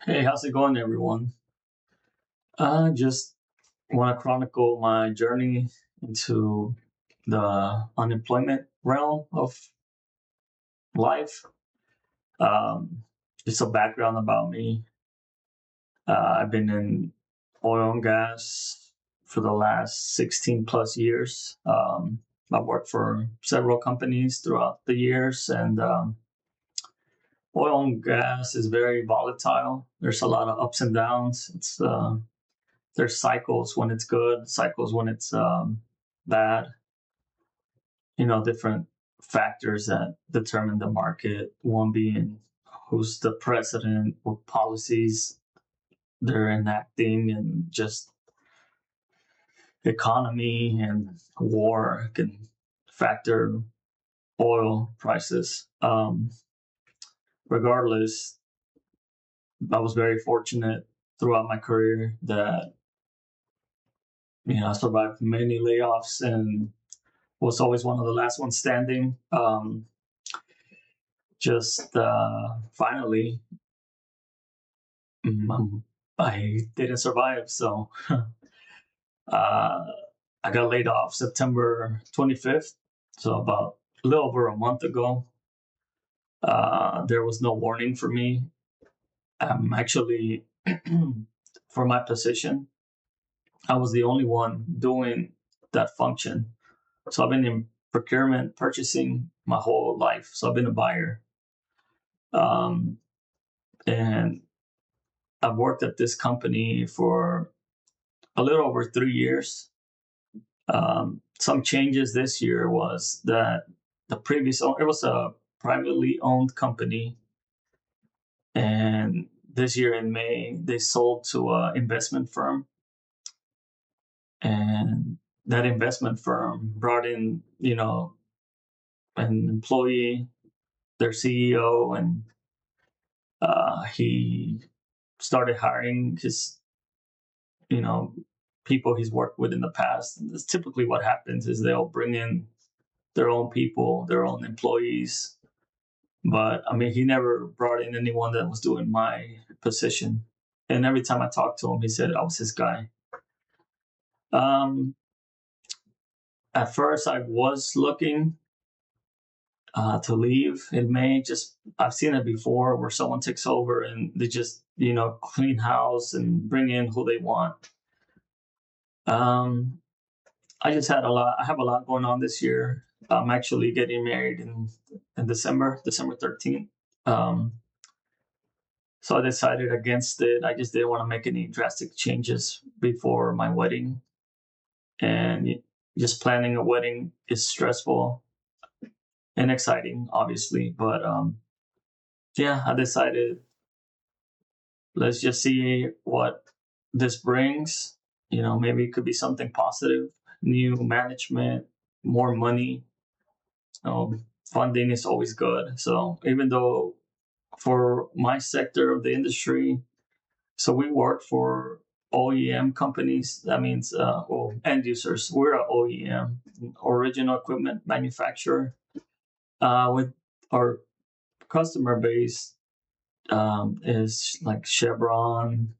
Hey, how's it going, everyone? I just want to chronicle my journey into the unemployment realm of life. Um, just a background about me. I've been in oil and gas for the last 16 plus years. I've worked for several companies throughout the years, and oil and gas is very volatile. There's a lot of ups and downs. There's cycles when it's good, cycles when it's bad. Different factors that determine the market. One being who's the president, what policies they're enacting, and just economy and war can factor oil prices. Regardless, I was very fortunate throughout my career that I survived many layoffs and was always one of the last ones standing. Just finally, I didn't survive. So uh, I got laid off September 25th. So about a little over a month ago. There was no warning for me. Actually, for my position, I was the only one doing that function. So I've been in procurement, purchasing my whole life. So I've been a buyer. Um, and I've worked at this company for a little over 3 years. Some changes this year was that it was a privately owned company, and this year in May they sold to an investment firm, and that investment firm brought in an employee, their CEO, and he started hiring his you know people he's worked with in the past. And that's typically what happens is they'll bring in their own people, their own employees. But I mean, he never brought in anyone that was doing my position. And every time I talked to him, he said I was his guy. Um, at first, I was looking to leave in May. Just I've seen it before where someone takes over and they just clean house and bring in who they want. Um, I just had a lot. I have a lot going on this year. I'm actually getting married in December 13th. Um, So I decided against it. I just didn't want to make any drastic changes before my wedding. And just planning a wedding is stressful and exciting, obviously. But yeah, I decided let's just see what this brings. Maybe it could be something positive, new management, more money. Funding is always good. So even though for my sector of the industry, so we work for OEM companies. That means end users. We're an OEM, original equipment manufacturer. With our customer base is like Chevron,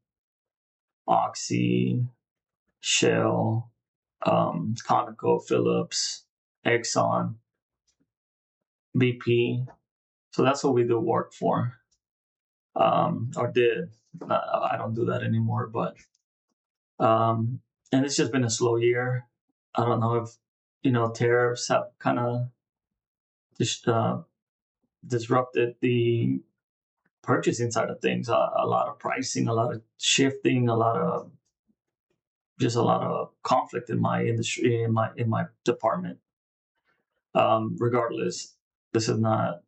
Oxy, Shell, Chronicle, Phillips, Exxon, BP. So that's what we do work for, or did. I don't do that anymore, but Um, and it's just been a slow year. I don't know if tariffs have kind of dis- uh, disrupted the purchasing side of things. A lot of pricing, a lot of shifting, a lot of conflict in my industry, in my department. Regardless, this is not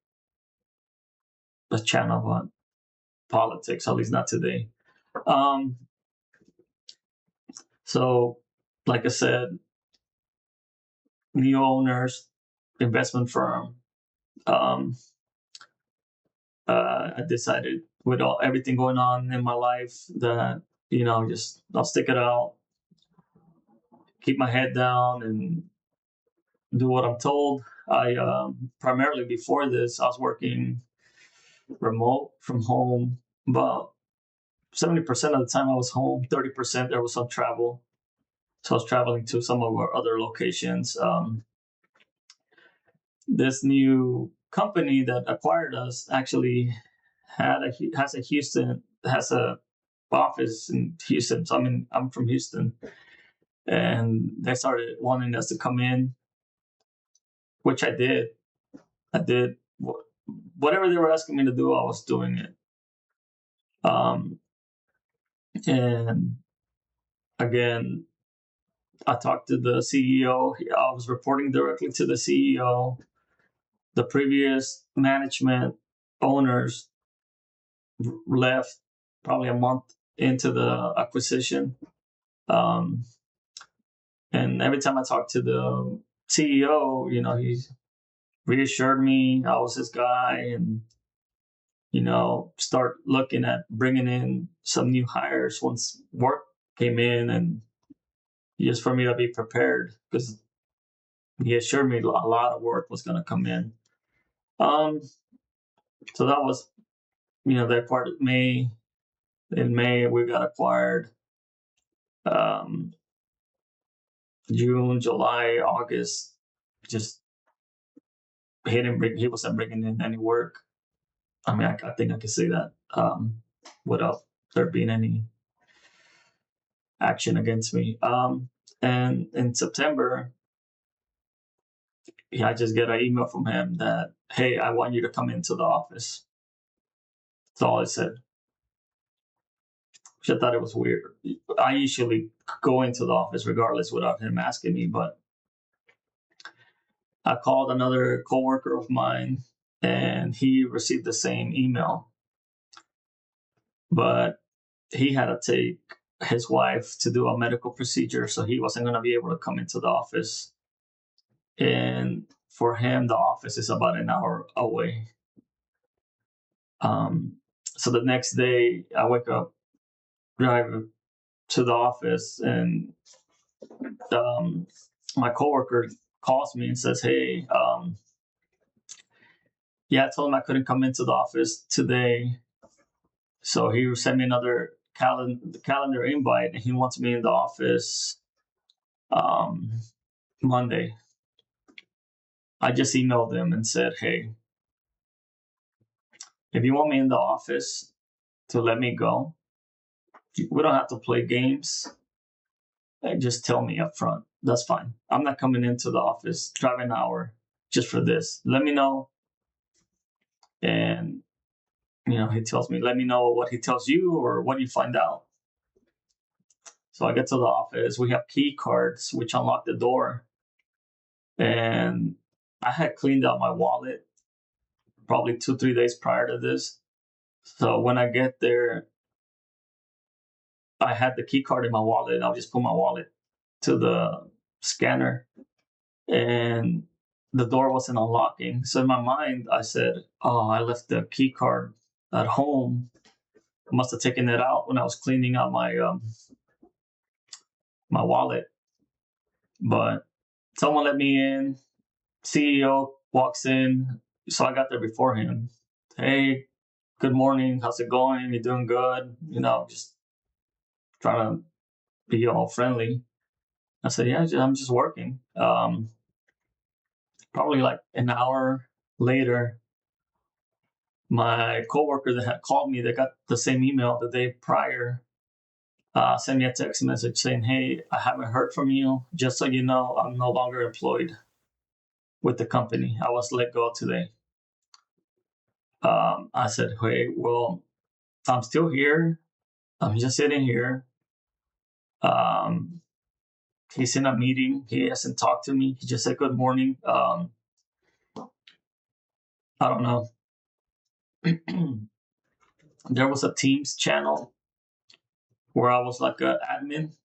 a channel on politics, at least not today. Um, so, like I said, new owners, investment firm. Um, I decided with everything going on in my life that just I'll stick it out, keep my head down, and do what I'm told. I primarily before this I was working remote from home about 70% of the time I was home. 30% there was some travel. So I was traveling to some of our other locations. This new company that acquired us actually has a office in Houston. So I'm from Houston, and they started wanting us to come in, which I did. I did whatever they were asking me to do. I was doing it. Um, and again, I talked to the CEO. I was reporting directly to the CEO. The previous management owners left probably a month into the acquisition. Um, and every time I talked to the CEO, he reassured me I was his guy, and start looking at bringing in some new hires once work came in, and just for me to be prepared, because he assured me a lot of work was going to come in. Um, so that was, that part of May. In May, we got acquired. Um, June, July, August, just he wasn't bringing in any work. I mean, I think I can say that without there being any action against me. And in September, I just get an email from him that, hey, I want you to come into the office. That's all it said. Which I thought it was weird. I usually go into the office regardless without him asking me, but I called another coworker of mine and he received the same email, but he had to take his wife to do a medical procedure, so he wasn't going to be able to come into the office. And for him, the office is about an hour away. So the next day, I wake up, drive to the office, and my coworker calls me and says, "Hey, yeah, I told him I couldn't come into the office today, so he sent me another calendar invite, and he wants me in the office Monday." I just emailed him and said, "Hey, if you want me in the office to let me go, we don't have to play games. Just tell me up front. That's fine. I'm not coming into the office, drive an hour just for this. Let me know." And, he tells me, "Let me know what he tells you or what you find out." So I get to the office. We have key cards, which unlock the door. And I had cleaned out my wallet probably 2, 3 days prior to this. So when I get there, I had the key card in my wallet. I'll just put my wallet to the scanner, and the door wasn't unlocking. So in my mind, I said, "Oh, I left the key card at home. I must have taken it out when I was cleaning out my wallet." But someone let me in. CEO walks in, so I got there before him. "Hey, good morning. How's it going? You doing good?" Just trying to be all friendly. I said, "Yeah, I'm just working." Probably like an hour later, my coworker that had called me, that got the same email the day prior, sent me a text message saying, "Hey, I haven't heard from you. Just so you know, I'm no longer employed with the company. I was let go today." I said, "Hey, well, I'm still here. I'm just sitting here." Um, he's in a meeting. He hasn't talked to me. He just said, "Good morning." I don't know. There was a Teams channel where I was like an admin.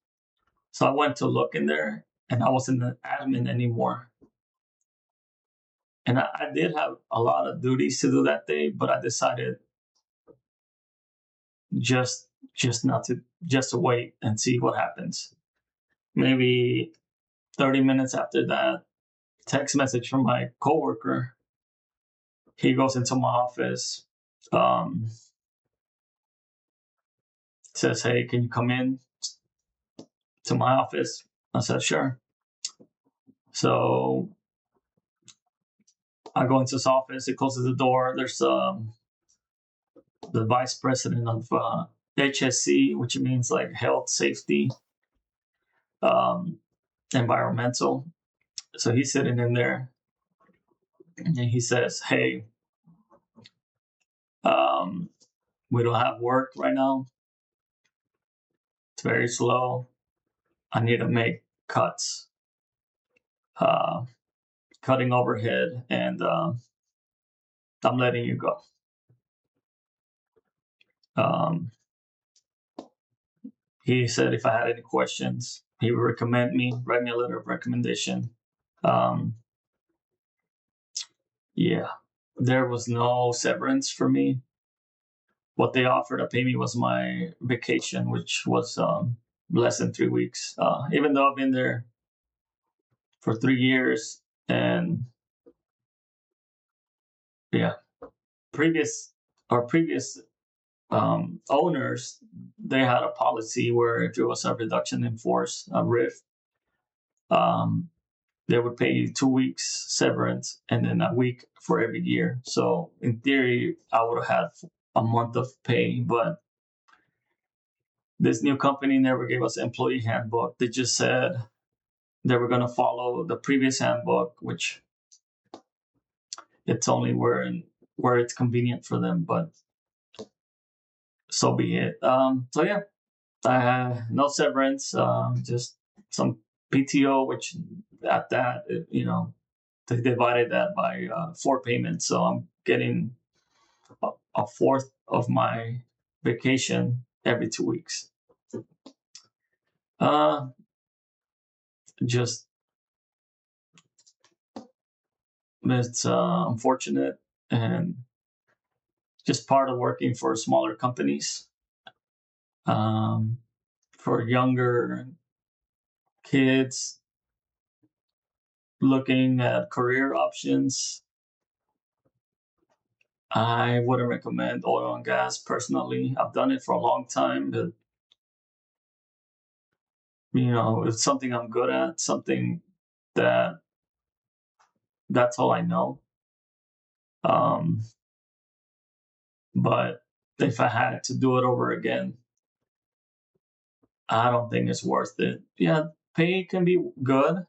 So I went to look in there, and I wasn't an admin anymore. And I did have a lot of duties to do that day, but I decided just not to, just to wait and see what happens. Maybe 30 minutes after that, text message from my coworker. He goes into my office. Um, says, "Hey, can you come in to my office?" I said, "Sure." So I go into his office. He closes the door. There's the vice president of HSC, which means like health, safety, um, environmental. So he's sitting in there, and he says, "Hey, um, we don't have work right now. It's very slow. I need to make cuts, uh, cutting overhead, and I'm letting you go." Um, he said if I had any questions, he would recommend me, write me a letter of recommendation. Um, yeah, there was no severance for me. What they offered to pay me was my vacation, which was less than 3 weeks. Even though I've been there for 3 years, and yeah, previous previous owners, they had a policy where if it was a reduction in force, a RIF, um, they would pay you 2 weeks severance and then a week for every year. So in theory, I would have had a month of pay, but this new company never gave us an employee handbook. They just said they were going to follow the previous handbook, which it's only where it's convenient for them, but so be it. So yeah, I had no severance, just some PTO, which at that, they divided that by 4 payments. So I'm getting a fourth of my vacation every 2 weeks. Uh, just it's unfortunate and just part of working for smaller companies. Um, for younger kids looking at career options, I wouldn't recommend oil and gas personally. I've done it for a long time, but it's something I'm good at, something that that's all I know. Um, but if I had to do it over again, I don't think it's worth it. Yeah, pay can be good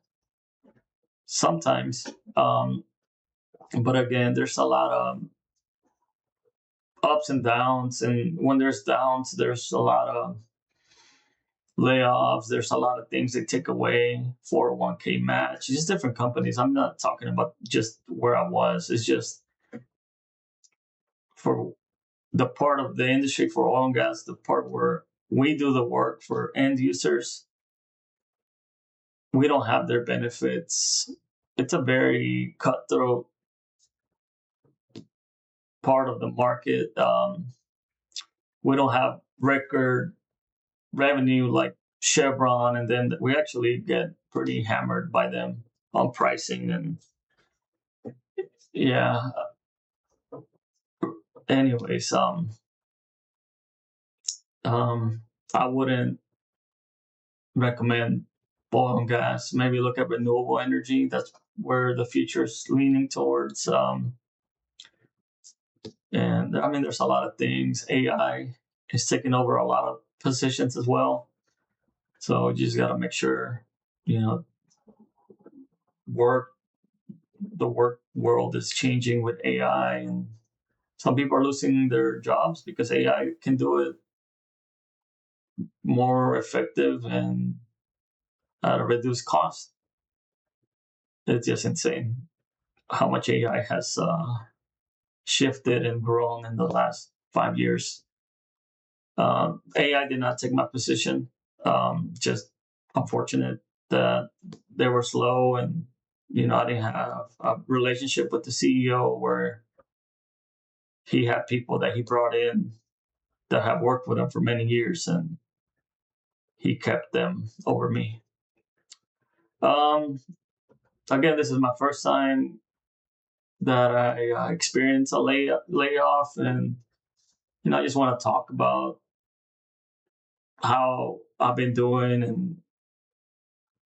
sometimes. But again, there's a lot of ups and downs. And when there's downs, there's a lot of layoffs. There's a lot of things they take away, 401k match, just different companies. I'm not talking about just where I was. It's just for the part of the industry for oil and gas, the part where we do the work for end users, we don't have their benefits. It's a very cutthroat part of the market. We don't have record revenue like Chevron, and then we actually get pretty hammered by them on pricing. And yeah, anyways, um, I wouldn't recommend oil and gas. Maybe look at renewable energy. That's where the future's leaning towards. And I mean, there's a lot of things. AI is taking over a lot of positions as well. So you just got to make sure, you know, work the work world is changing with AI, and some people are losing their jobs because AI can do it more effective and at a reduced cost. It's just insane how much AI has shifted and grown in the last 5 years. AI did not take my position. Just unfortunate that they were slow, and I didn't have a relationship with the CEO where he had people that he brought in that have worked with him for many years, and he kept them over me. Um, Again, this is my first time that I experienced a layoff, and I just want to talk about how I've been doing and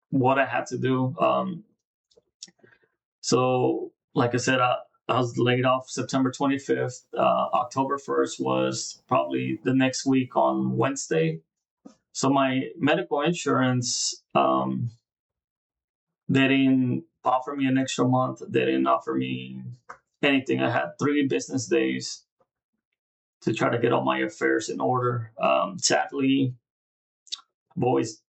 what I had to do. So, like I said, I was laid off September 25th. October 1st was probably the next week on Wednesday. So my medical insurance, they didn't offer me an extra month. They didn't offer me anything. I had 3 business days to try to get all my affairs in order. Sadly, I've always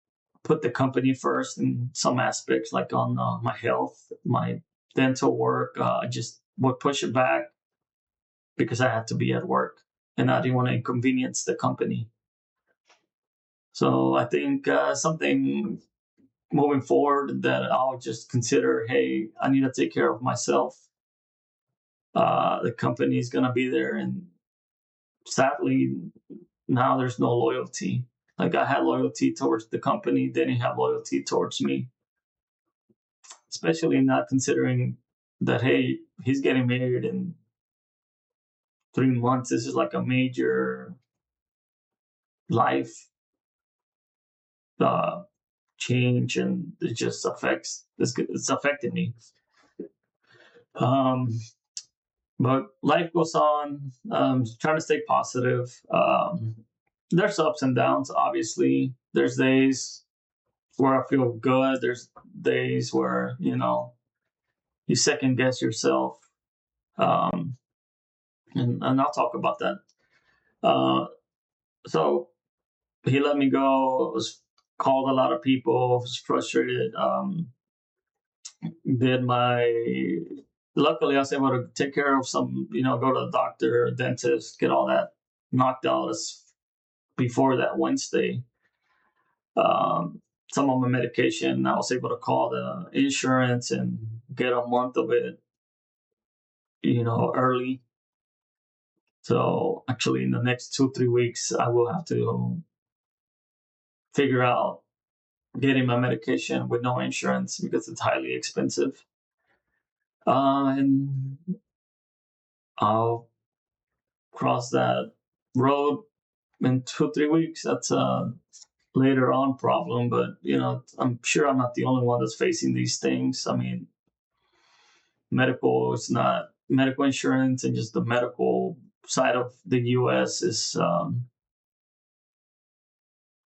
put the company first in some aspects, like on my health, my dental work. I just would push it back because I had to be at work and I didn't want to inconvenience the company. So I think something moving forward that I'll just consider, hey, I need to take care of myself. The company is going to be there. And sadly, now there's no loyalty. Like I had loyalty towards the company, they didn't have loyalty towards me, especially not considering that, hey, he's getting married in 3 months. This is like a major life uh, change, and it just it's affected me. Um, but life goes on. Trying to stay positive. There's ups and downs. Obviously, there's days where I feel good. There's days where you second guess yourself. Um, and I'll talk about that. So he let me go. Was called a lot of people. Was frustrated. Did my Luckily I was able to take care of some. Go to the doctor, dentist, get all that knocked out before that Wednesday. Um, some of my medication, I was able to call the insurance and get a month of it, early. So actually, in the next 2-3 weeks, I will have to figure out getting my medication with no insurance because it's highly expensive. And I'll cross that road in 2-3 weeks. That's a later on problem, but I'm sure I'm not the only one that's facing these things. I mean, medical insurance and just the medical side of the U.S. is,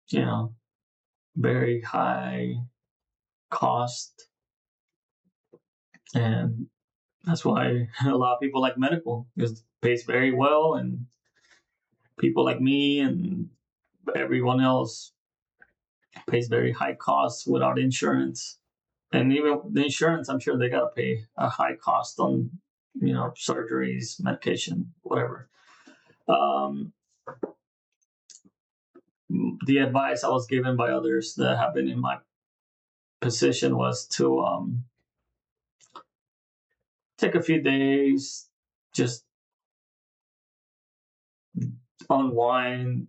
you know, very high cost, and that's why a lot of people like medical because it pays very well, and people like me and everyone else pays very high costs without insurance. And even the insurance, I'm sure they got to pay a high cost on, surgeries, medication, whatever. Um, the advice I was given by others that have been in my position was to take a few days, just unwind,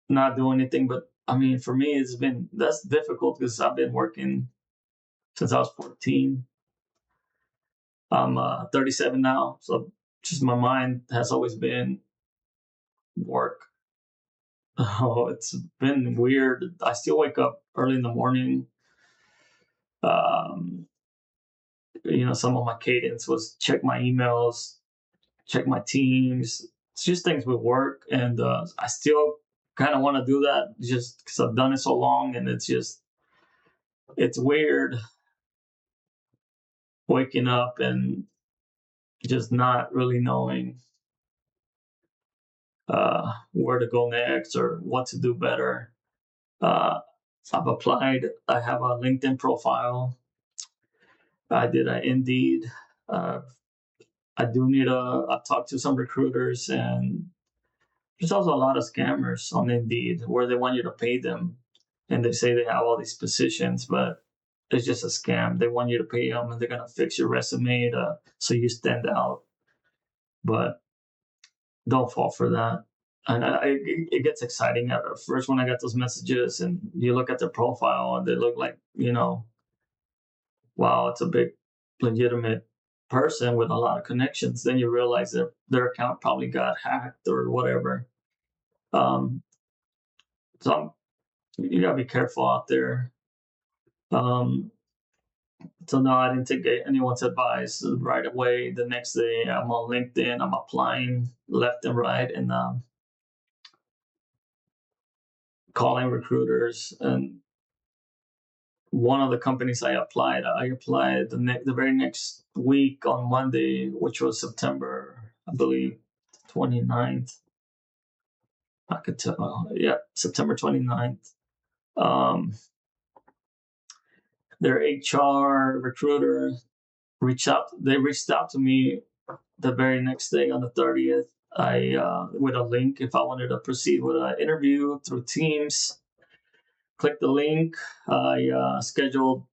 not do anything. But I mean, for me, that's difficult because I've been working since I was 14. I'm 37 now, so just my mind has always been work. Oh, it's been weird. I still wake up early in the morning. Um, some of my cadence was check my emails, check my teams. It's just things with work, and I still kind of want to do that just because I've done it so long, and it's weird waking up and just not really knowing where to go next or what to do better. Uh, I've applied. I have a LinkedIn profile. I did an Indeed. Uh, I do need I've talked to some recruiters, and there's also a lot of scammers on Indeed where they want you to pay them, and they say they have all these positions, but it's just a scam. They want you to pay them, and they're gonna fix your resume so you stand out. But don't fall for that. And it gets exciting at first when I got those messages, and you look at their profile, and they look like wow, it's a big, legitimate person with a lot of connections. Then you realize that their account probably got hacked or whatever. Um, So you gotta be careful out there. Um, so no, I didn't take anyone's advice right away. The next day, I'm on LinkedIn. I'm applying left and right, and calling recruiters. And one of the companies I applied the very next week on Monday, which was September, I believe, 29th. I could tell, yeah, September 29th. Um, their HR recruiter they reached out to me the very next day on the 30th. I with a link if I wanted to proceed with an interview through Teams. Clicked the link. I scheduled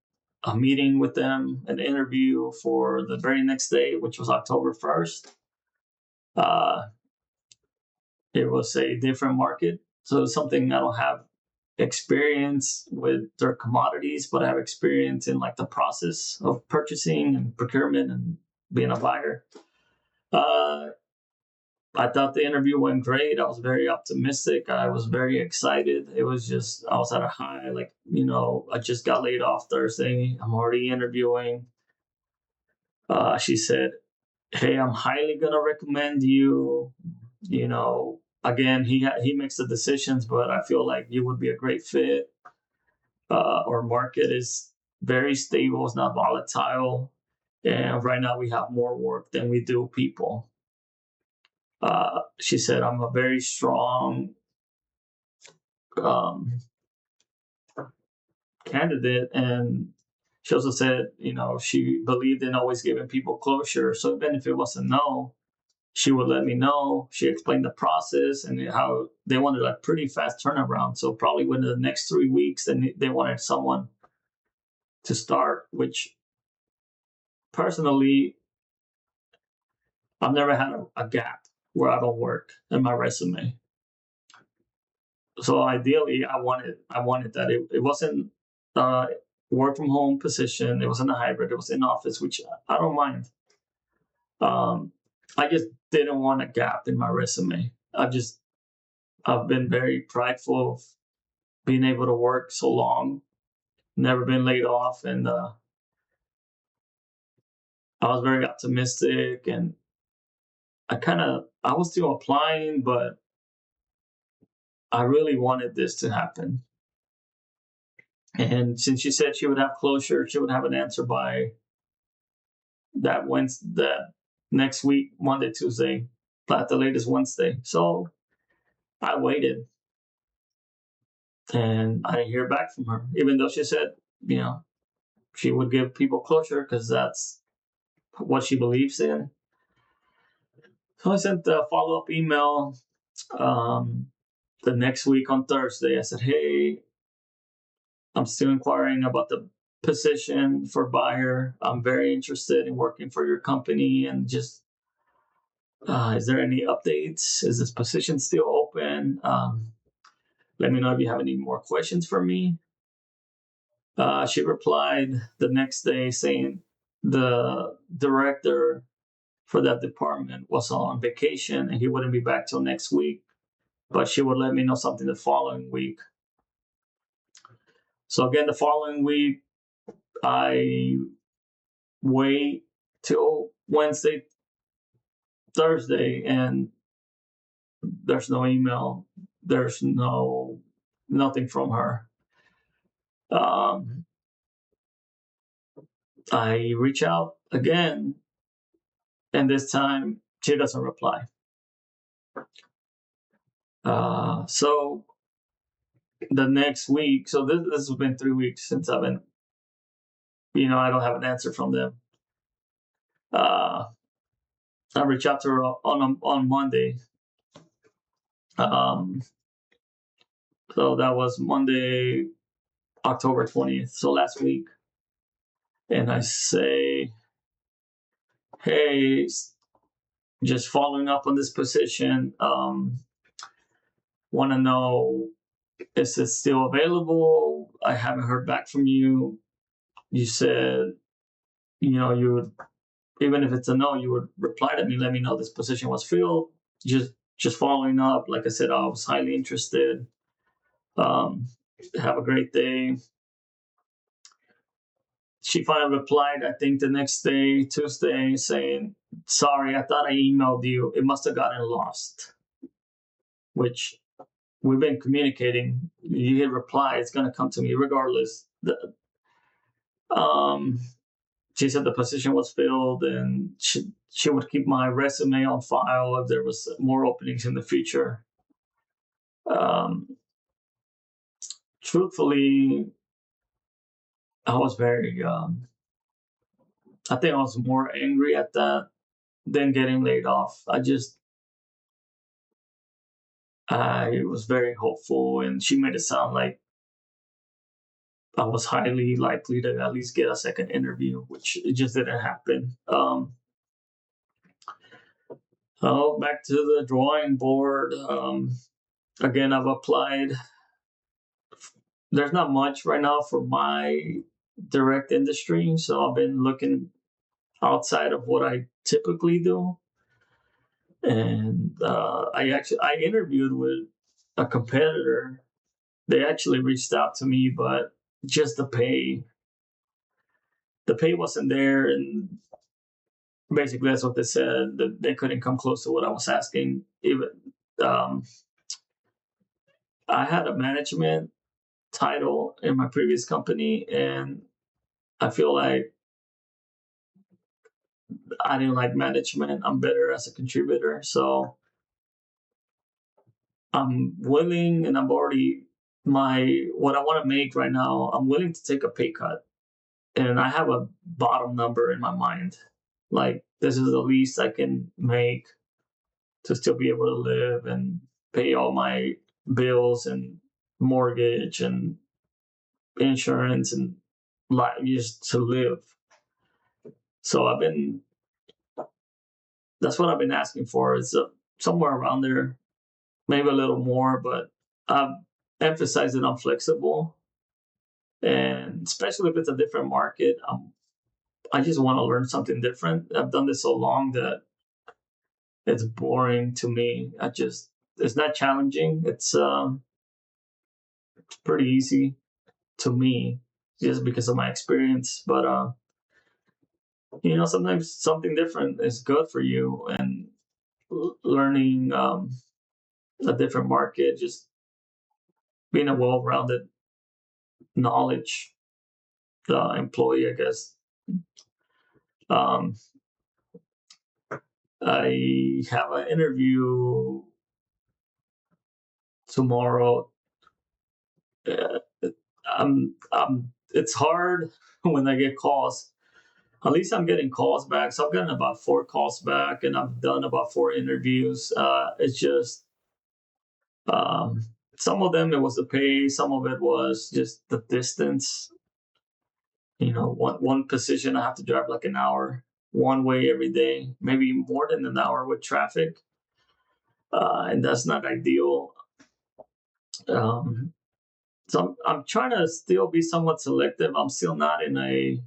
a meeting with them, an interview for the very next day, which was October 1st. Uh, it was a different market, so it's something I don't have experience with their commodities, but I have experience in like the process of purchasing and procurement and being a buyer. Uh, I thought the interview went great. I was very optimistic. I was very excited. It was just, I was at a high, like, I just got laid off Thursday. I'm already interviewing. She said, "Hey, I'm highly going to recommend you. Again, he makes the decisions, but I feel like you would be a great fit. Our market is very stable, it's not volatile. And right now we have more work than we do people." She said, "I'm a very strong um, candidate." And she also said, she believed in always giving people closure. So even if it was a no, she would let me know. She explained the process and how they wanted a pretty fast turnaround. So probably within the next 3 weeks, they wanted someone to start, which personally, I've never had a gap where I don't work in my resume. So ideally, I wanted that. It wasn't work from home position. It wasn't a hybrid. It was in office, which I don't mind. Um, I just didn't want a gap in my resume. I've been very prideful of being able to work so long, never been laid off, and I was very optimistic, and I was still applying, but I really wanted this to happen. And since she said she would have closure, she would have an answer by that next week, Monday, Tuesday, at the latest Wednesday. So I waited, and I didn't hear back from her, even though she said, you know, she would give people closure because that's what she believes in. So I sent a follow up email um, the next week on Thursday. I said, "Hey, I'm still inquiring about the position for buyer. I'm very interested in working for your company, and just is there any updates? Is this position still open? Let me know if you have any more questions for me." She replied the next day saying the director for that department was on vacation and he wouldn't be back till next week, but she would let me know something the following week. So again, the following week, I wait till Wednesday, Thursday, and there's no email. There's nothing from her. Um, I reach out again, and this time she doesn't reply. So the next week, so this has been 3 weeks since I've been, I don't have an answer from them. I reached out to her on Monday. So that was Monday, October 20th. So last week, and I say, "Hey, just following up on this position. Want to know, is it still available? I haven't heard back from you. You said, you would, even if it's a no, you would reply to me, let me know this position was filled. Just following up. Like I said, I was highly interested. Um, have a great day. She finally replied, I think the next day, Tuesday, saying, sorry, I thought I emailed you. It must have gotten lost, which we've been communicating. You hit reply, it's going to come to me regardless. Um, she said the position was filled and she would keep my resume on file if there was more openings in the future. Um, truthfully, I was very, I think I was more angry at that than getting laid off. I was very hopeful, and she made it sound like I was highly likely to at least get a second interview, which it just didn't happen. Oh, back to the drawing board. Again, I've applied. There's not much right now for my direct industry, so I've been looking outside of what I typically do. And I interviewed with a competitor. They actually reached out to me, but just the pay wasn't there, and basically that's what they said, that they couldn't come close to what I was asking. Even um, I had a management title in my previous company, and I feel like I didn't like management. I'm better as a contributor, so I'm willing, and I'm already my what I want to make right now. I'm willing to take a pay cut, and I have a bottom number in my mind. Like, this is the least I can make to still be able to live and pay all my bills and mortgage and insurance and just to live. So that's what I've been asking for, is somewhere around there, maybe a little more, but I've emphasized that I'm flexible, and especially if it's a different market, I just want to learn something different. I've done this so long that it's boring to me. It's not challenging. It's pretty easy to me just because of my experience. But sometimes something different is good for you, and learning a different market, just being a well-rounded knowledge employee, I guess. Um, I have an interview tomorrow. Uh, it's hard when I get calls. At least I'm getting calls back. So I've gotten about 4 calls back, and I've done about 4 interviews. It's just um, some of them it was the pay, some of it was just the distance. One position I have to drive like an hour one way every day, maybe more than an hour with traffic, and that's not ideal. Um, so I'm trying to still be somewhat selective. I'm still not in a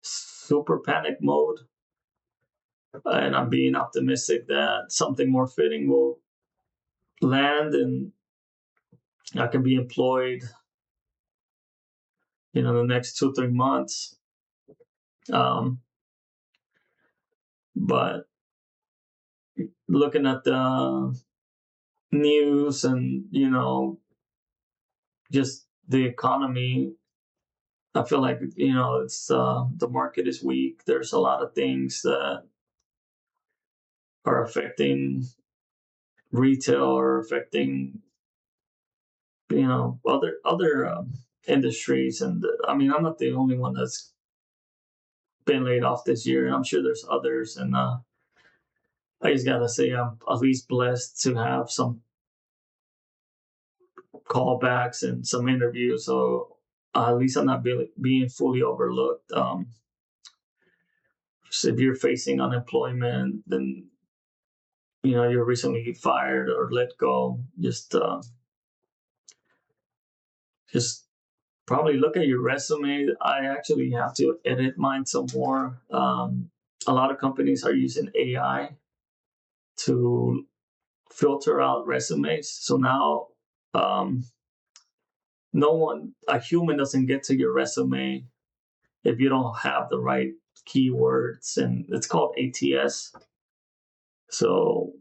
super panic mode, and I'm being optimistic that something more fitting will land and I can be employed, the next 2 3 months. Um, but looking at the news and just the economy, I feel like it's the market is weak. There's a lot of things that are affecting retail or affecting other industries, and I mean, I'm not the only one that's been laid off this year, and I'm sure there's others. And I just gotta say, I'm at least blessed to have some callbacks and some interviews, so at least I'm not being fully overlooked. So if you're facing unemployment, then you're recently fired or let go, just probably look at your resume. I actually have to edit mine some more. A lot of companies are using AI to filter out resumes. So now, um, a human doesn't get to your resume if you don't have the right keywords, and it's called ATS. So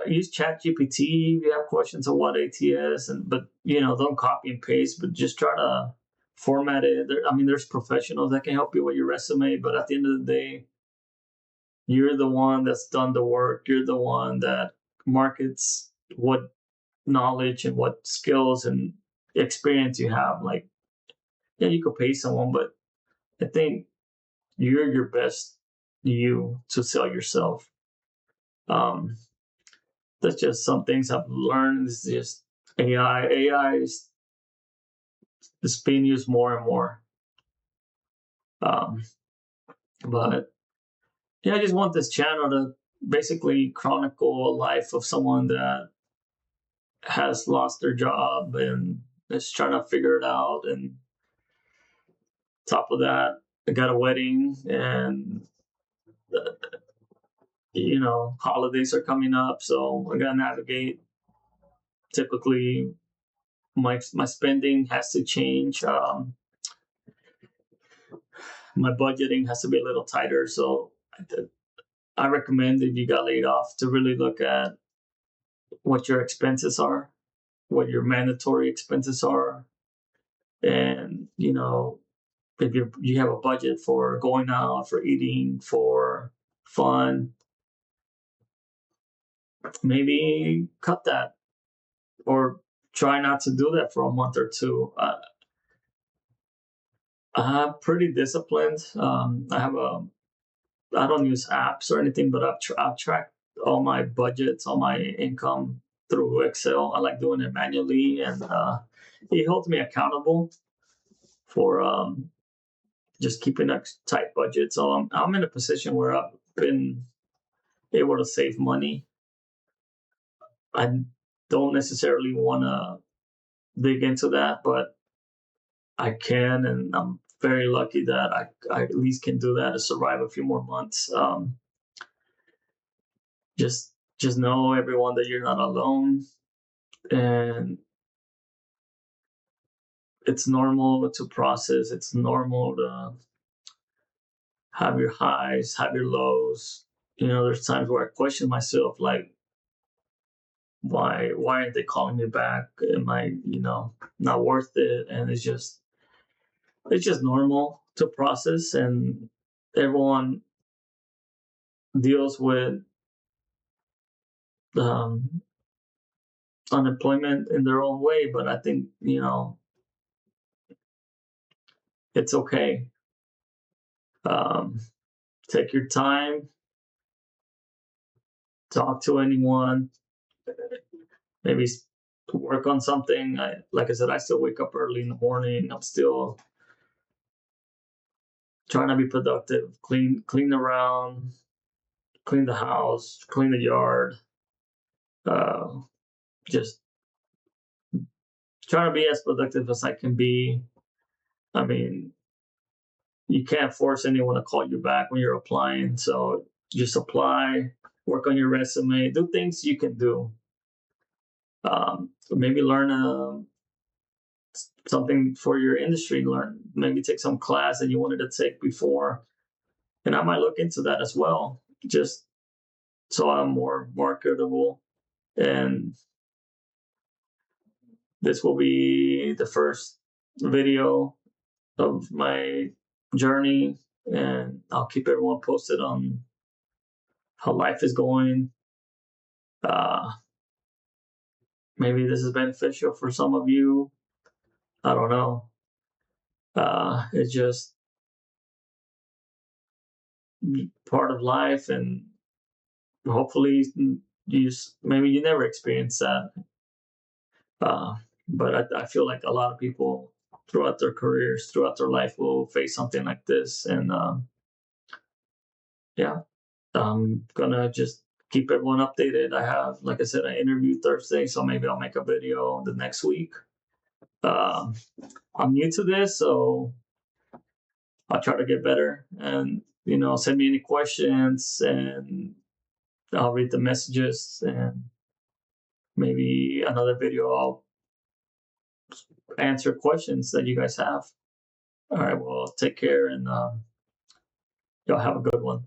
use chat gpt if you have questions on what ATS, but don't copy and paste, but just try to format it. There's professionals that can help you with your resume, but at the end of the day, you're the one that's done the work. You're the one that markets what knowledge and what skills and experience you have. Like, yeah, you could pay someone, but I think you're your best you to sell yourself. Um, that's just some things I've learned. It's just AI. AI is being used more and more. Um, but yeah, I just want this channel to basically chronicle a life of someone that has lost their job and is trying to figure it out. And top of that, I got a wedding, and holidays are coming up, so I gotta navigate. Typically, my spending has to change. My budgeting has to be a little tighter. So I recommend, if you got laid off, to really look at what your expenses are, what your mandatory expenses are, and if you have a budget for going out, for eating, for fun, maybe cut that, or try not to do that for a month or two. I'm pretty disciplined. I don't use apps or anything, but I've tracked all my budgets, all my income through Excel. I like doing it manually, and it holds me accountable for just keeping a tight budget. So I'm in a position where I've been able to save money. I don't necessarily want to dig into that, but I can, and I'm very lucky that I at least can do that to survive a few more months. Just know, everyone, that you're not alone, and it's normal to process. It's normal to have your highs, have your lows. There's times where I question myself, like, why aren't they calling me back? Am I, not worth it? And it's just normal to process, and everyone deals with um, unemployment in their own way. But I think it's okay. Um, take your time, talk to anyone, maybe work on something. Like I said, I still wake up early in the morning. I'm still trying to be productive, clean around, clean the house, clean the yard. Uh, just trying to be as productive as I can be. I mean, you can't force anyone to call you back when you're applying. So just apply, work on your resume, do things you can do. Maybe learn something for your industry. Maybe take some class that you wanted to take before. And I might look into that as well, just so I'm more marketable. And this will be the first video of my journey, and I'll keep everyone posted on how life is going. Uh, Maybe this is beneficial for some of you. I don't know. It's just part of life, and hopefully maybe you never experience that. Uh, but I feel like a lot of people throughout their careers, throughout their life, will face something like this. And yeah, I'm gonna just keep everyone updated. I have, like I said, I interviewed Thursday, so maybe I'll make a video the next week. Um, I'm new to this, so I'll try to get better. And send me any questions, and I'll read the messages. And maybe another video, I'll answer questions that you guys have. All right. Well, take care and y'all have a good one.